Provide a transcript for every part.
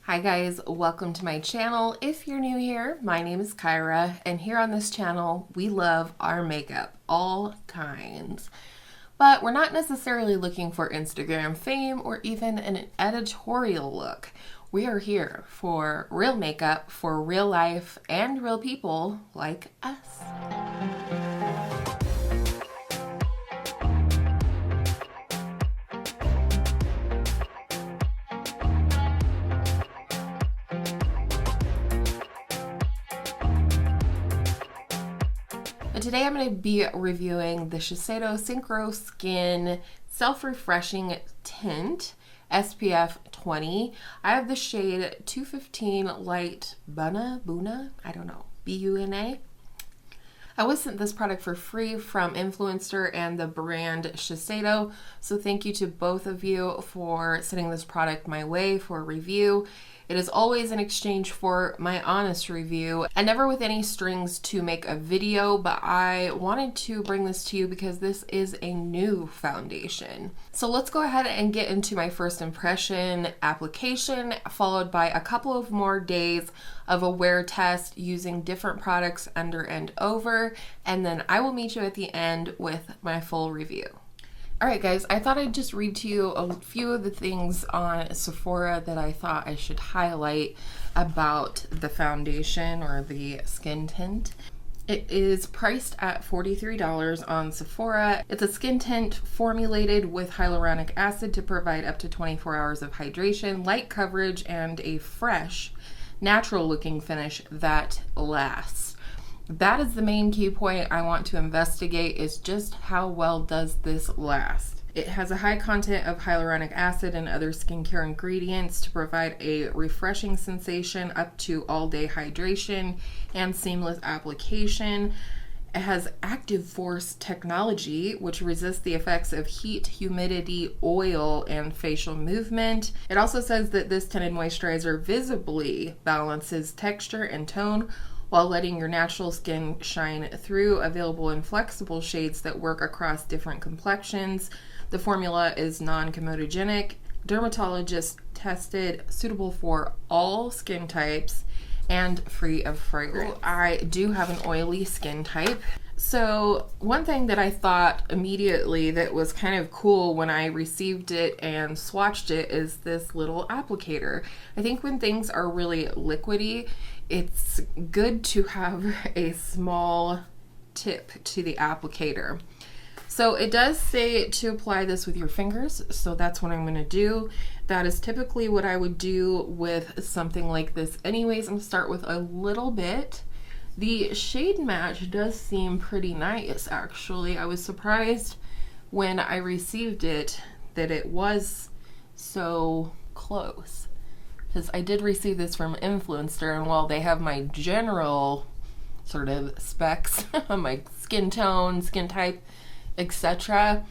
Hi guys, welcome to my channel. If you're new here, my name is Kyra, and here on this channel, we love our makeup, all kinds. But we're not necessarily looking for Instagram fame or even an editorial look. We are here for real makeup, for real life, and real people like us. Today I'm going to be reviewing the Shiseido Synchrro Skin Self-Refreshing Tint SPF 20. I have the shade 215 Light Buna, I don't know, B-U-N-A. I was sent this product for free from Influencer and the brand Shiseido, so thank you to both of you for sending this product my way for review. It is always in exchange for my honest review and never with any strings to make a video, but I wanted to bring this to you because this is a new foundation. So let's go ahead and get into my first impression application, followed by a couple of more days of a wear test using different products under and over, and then I will meet you at the end with my full review. Alright guys, I thought I'd just read to you a few of the things on Sephora that I thought I should highlight about the foundation or the skin tint. It is priced at $43 on Sephora. It's a skin tint formulated with hyaluronic acid to provide up to 24 hours of hydration, light coverage, and a fresh, natural looking finish that lasts. That is the main key point I want to investigate, is just how well does this last. It has a high content of hyaluronic acid and other skincare ingredients to provide a refreshing sensation up to all-day hydration and seamless application. It has active force technology, which resists the effects of heat, humidity, oil, and facial movement. It also says that this tinted moisturizer visibly balances texture and tone while letting your natural skin shine through, available in flexible shades that work across different complexions. The formula is non-comedogenic, dermatologist tested, suitable for all skin types, and free of fragrance. I do have an oily skin type. So one thing that I thought immediately that was kind of cool when I received it and swatched it is this little applicator. I think when things are really liquidy, it's good to have a small tip to the applicator. So it does say to apply this with your fingers, so that's what I'm going to do. That is typically what I would do with something like this anyways. I'm going to start with a little bit. The shade match does seem pretty nice, actually. I was surprised when I received it that it was so close, because I did receive this from Influencer, and while they have my general sort of specs, my skin tone, skin type, etc.,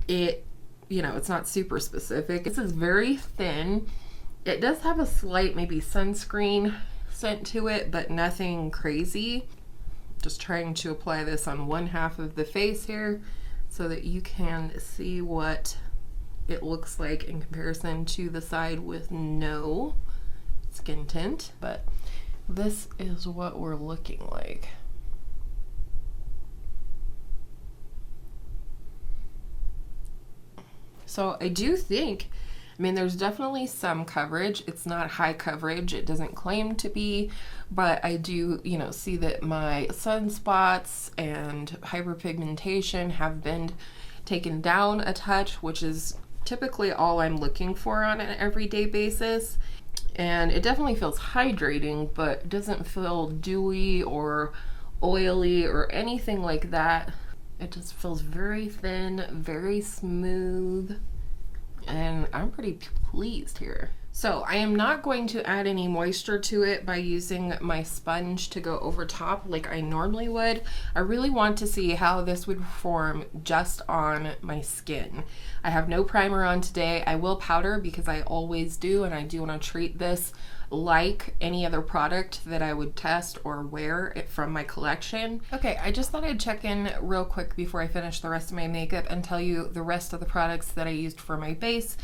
it, you know, it's not super specific. This is very thin. It does have a slight maybe sunscreen scent to it, but nothing crazy. Just trying to apply this on one half of the face here so that you can see what it looks like in comparison to the side with no skin tint. But this is what we're looking like. So I do think, I mean, there's definitely some coverage. It's not high coverage. It doesn't claim to be, but I do, you know, see that my sunspots and hyperpigmentation have been taken down a touch, which is typically all I'm looking for on an everyday basis. And it definitely feels hydrating, but doesn't feel dewy or oily or anything like that. It just feels very thin, very smooth, and I'm pretty pleased here. So I am not going to add any moisture to it by using my sponge to go over top like I normally would. I really want to see how this would perform just on my skin. I have no primer on today. I will powder because I always do, and I do want to treat this like any other product that I would test or wear it from my collection. Okay, I just thought I'd check in real quick before I finish the rest of my makeup and tell you the rest of the products that I used for my base.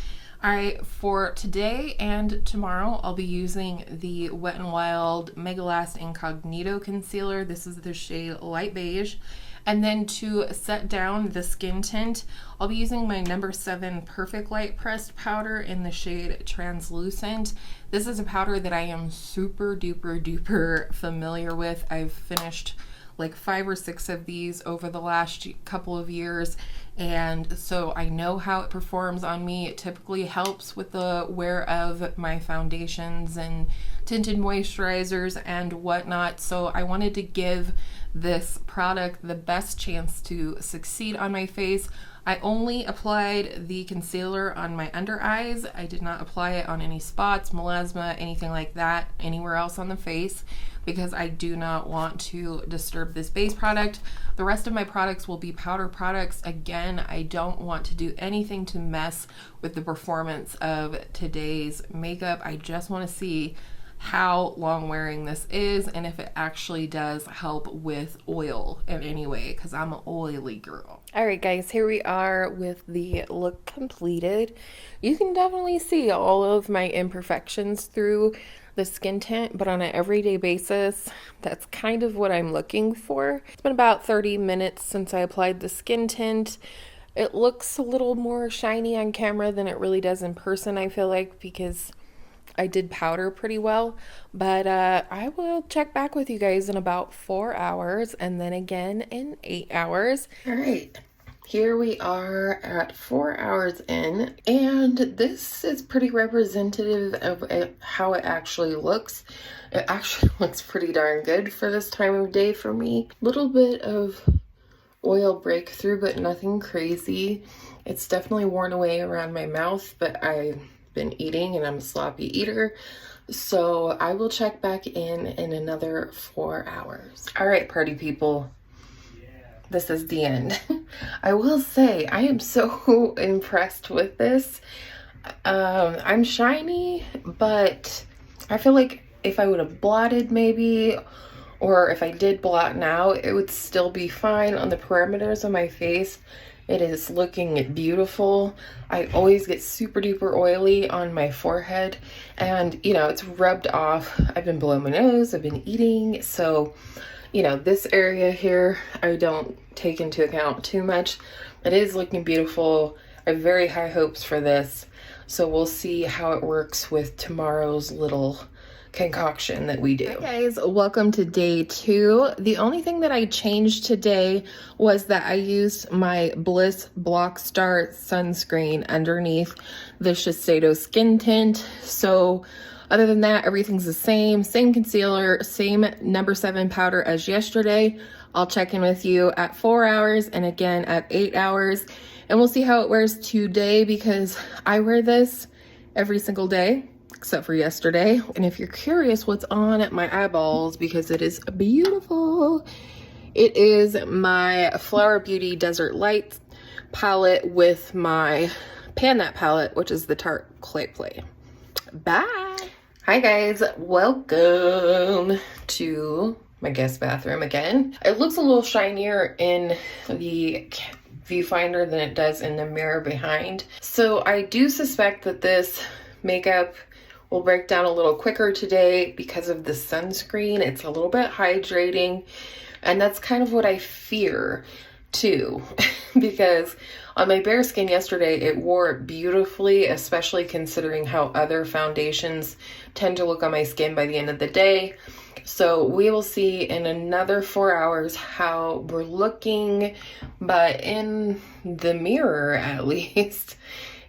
All right, for today and tomorrow, I'll be using the Wet n Wild Mega Last Incognito Concealer. This is the shade Light Beige. And then to set down the skin tint, I'll be using my number 7 Perfect Light Pressed powder in the shade Translucent. This is a powder that I am super duper familiar with. I've finished like 5 or 6 of these over the last couple of years, and so I know how it performs on me. It typically helps with the wear of my foundations and tinted moisturizers and whatnot, so I wanted to give this product the best chance to succeed on my face. I only applied the concealer on my under eyes. I did not apply it on any spots, melasma, anything like that, anywhere else on the face, because I do not want to disturb this base product. The rest of my products will be powder products. Again, I don't want to do anything to mess with the performance of today's makeup. I just want to see how long wearing this is and if it actually does help with oil in any way, because I'm an oily girl. All right guys, here we are with the look completed. You can definitely see all of my imperfections through the skin tint, but on an everyday basis, that's kind of what I'm looking for. It's been about 30 minutes since I applied the skin tint. It looks a little more shiny on camera than it really does in person, I feel like, because I did powder pretty well, but I will check back with you guys in about 4 hours and then again in 8 hours. All right, here we are at 4 hours in, and this is pretty representative of how it actually looks. It actually looks pretty darn good for this time of day for me. Little bit of oil breakthrough, but nothing crazy. It's definitely worn away around my mouth, but I've been eating and I'm a sloppy eater, so I will check back in another 4 hours. All right, party people, this is the end. I will say I am so impressed with this. I'm shiny, but I feel like if I would have blotted maybe, or if I did blot now, it would still be fine on the perimeters of my face. It is looking beautiful. I always get super duper oily on my forehead, and you know, it's rubbed off. I've been blowing my nose, I've been eating, so you know, this area here I don't take into account too much. It is looking beautiful. I have very high hopes for this, so we'll see how it works with tomorrow's little concoction that we do. Hi guys, welcome to day 2. The only thing that I changed today was that I used my Bliss Block Star sunscreen underneath the Shiseido skin tint. So other than that, everything's the same concealer, same number 7 powder as yesterday. I'll check in with you at 4 hours and again at 8 hours, and we'll see how it wears today, because I wear this every single day except for yesterday. And if you're curious what's on my eyeballs, because it is beautiful, it is my Flower Beauty Desert Lights palette with my Pan That palette, which is the Tarte Clay Play. Bye. Hi guys, welcome to my guest bathroom again. It looks a little shinier in the viewfinder than it does in the mirror behind. So I do suspect that this makeup will break down a little quicker today because of the sunscreen. It's a little bit hydrating, and that's kind of what I fear too, because on my bare skin yesterday, it wore beautifully, especially considering how other foundations tend to look on my skin by the end of the day. So we will see in another 4 hours how we're looking, but in the mirror at least,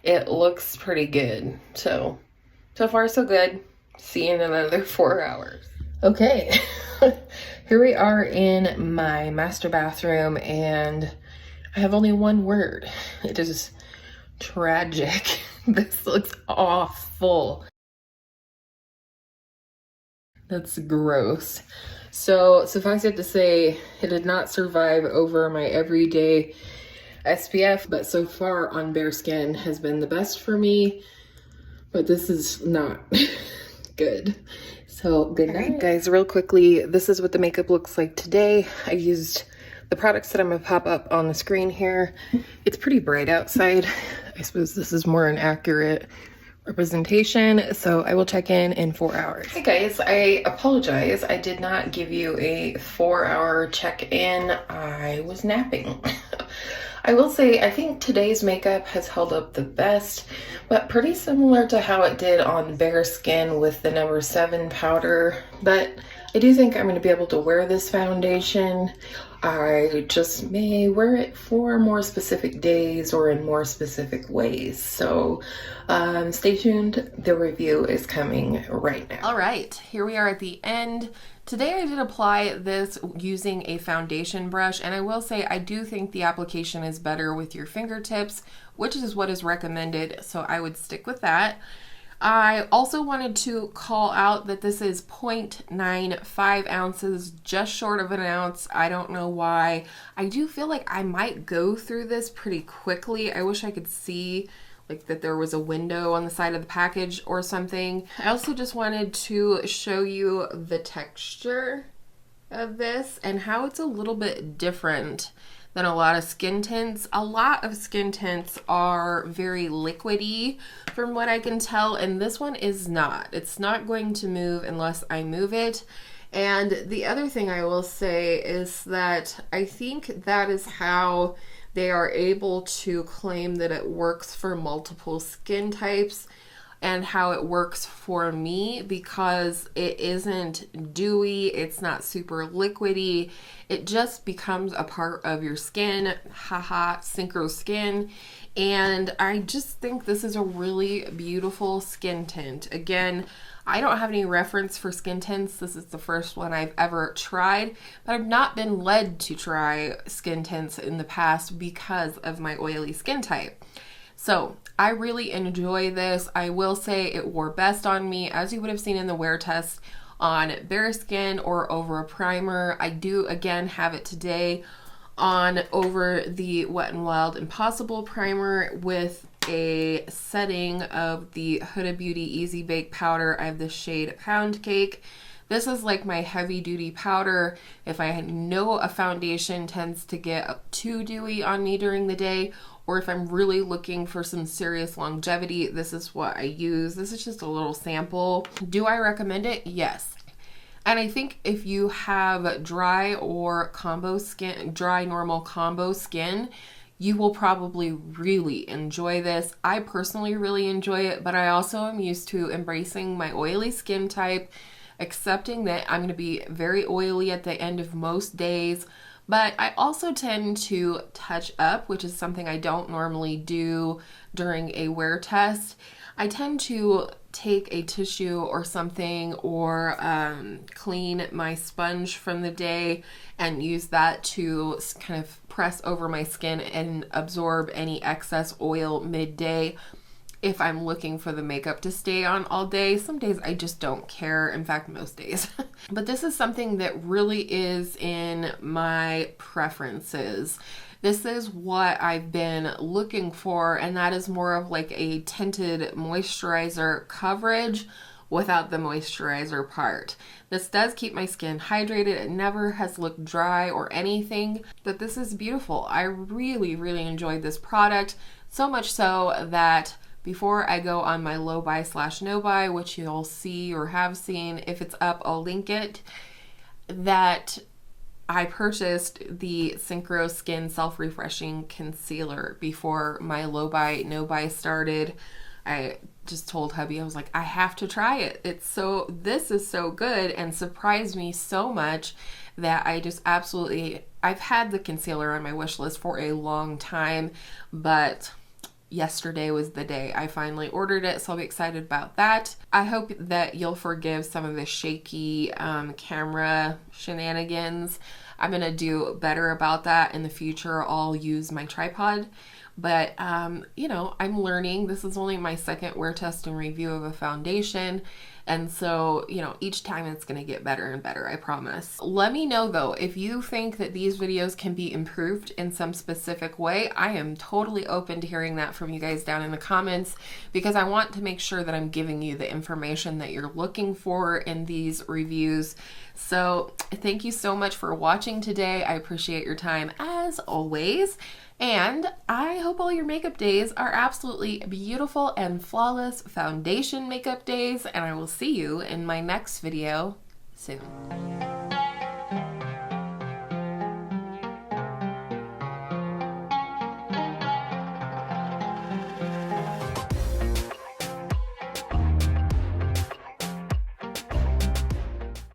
it looks pretty good. So far so good. See you in another 4 hours. Okay, here we are in my master bathroom, and I have only one word. It is tragic. This looks awful. That's gross. So suffice it to say, it did not survive over my everyday SPF, but so far on bare skin has been the best for me. But this is not good. So good night. All right, guys, real quickly, this is what the makeup looks like today. I used the products that I'm gonna pop up on the screen here. It's pretty bright outside. I suppose this is more an accurate representation. So I will check in 4 hours. Hey guys, I apologize. I did not give you a 4-hour check-in. I was napping. I will say, I think today's makeup has held up the best, but pretty similar to how it did on bare skin with the number 7 powder. But I do think I'm going to be able to wear this foundation. I just may wear it for more specific days or in more specific ways. So stay tuned. The review is coming right now. All right, here we are at the end. Today I did apply this using a foundation brush, and I will say I do think the application is better with your fingertips, which is what is recommended, so I would stick with that. I also wanted to call out that this is 0.95 ounces, just short of an ounce. I don't know why. I do feel like I might go through this pretty quickly. I wish I could see like that there was a window on the side of the package or something. I also just wanted to show you the texture of this and how it's a little bit different than a lot of skin tints. A lot of skin tints are very liquidy from what I can tell, and this one is not. It's not going to move unless I move it. And the other thing I will say is that I think that is how they are able to claim that it works for multiple skin types and how it works for me, because it isn't dewy, it's not super liquidy, it just becomes a part of your skin. Haha, Sychro skin. And I just think this is a really beautiful skin tint. Again, I don't have any reference for skin tints. This is the first one I've ever tried, but I've not been led to try skin tints in the past because of my oily skin type. So I really enjoy this. I will say it wore best on me, as you would have seen in the wear test, on bare skin or over a primer. I do again have it today on over the Wet n Wild Impossible primer with a setting of the Huda Beauty Easy Bake powder. I have the shade Pound Cake. This is like my heavy duty powder. If I know a foundation tends to get too dewy on me during the day, or if I'm really looking for some serious longevity, this is what I use. This is just a little sample. Do I recommend it? Yes. And I think if you have dry or combo skin, dry normal combo skin, you will probably really enjoy this. I personally really enjoy it, but I also am used to embracing my oily skin type, accepting that I'm going to be very oily at the end of most days. But I also tend to touch up, which is something I don't normally do during a wear test. I tend to take a tissue or something or clean my sponge from the day and use that to kind of press over my skin and absorb any excess oil midday if I'm looking for the makeup to stay on all day. Some days I just don't care. In fact, most days. But this is something that really is in my preferences. This is what I've been looking for, and that is more of like a tinted moisturizer coverage without the moisturizer part. This does keep my skin hydrated. It never has looked dry or anything, but this is beautiful. I really, really enjoyed this product, so much so that before I go on my low buy / no buy, which you'll see or have seen, if it's up, I'll link it, that I purchased the Sychro Skin Self-Refreshing Concealer before my low buy, no buy started. I just told hubby, I was like, I have to try it. This is so good, and surprised me so much that I just absolutely, I've had the concealer on my wish list for a long time, but yesterday was the day I finally ordered it, so I'll be excited about that. I hope that you'll forgive some of the shaky camera shenanigans. I'm gonna do better about that in the future. I'll use my tripod, but you know, I'm learning. This is only my second wear test and review of a foundation, and so, you know, each time it's gonna get better and better, I promise. Let me know though, if you think that these videos can be improved in some specific way. I am totally open to hearing that from you guys down in the comments, because I want to make sure that I'm giving you the information that you're looking for in these reviews. So thank you so much for watching today. I appreciate your time as always. And I hope all your makeup days are absolutely beautiful and flawless foundation makeup days, and I will see you in my next video soon.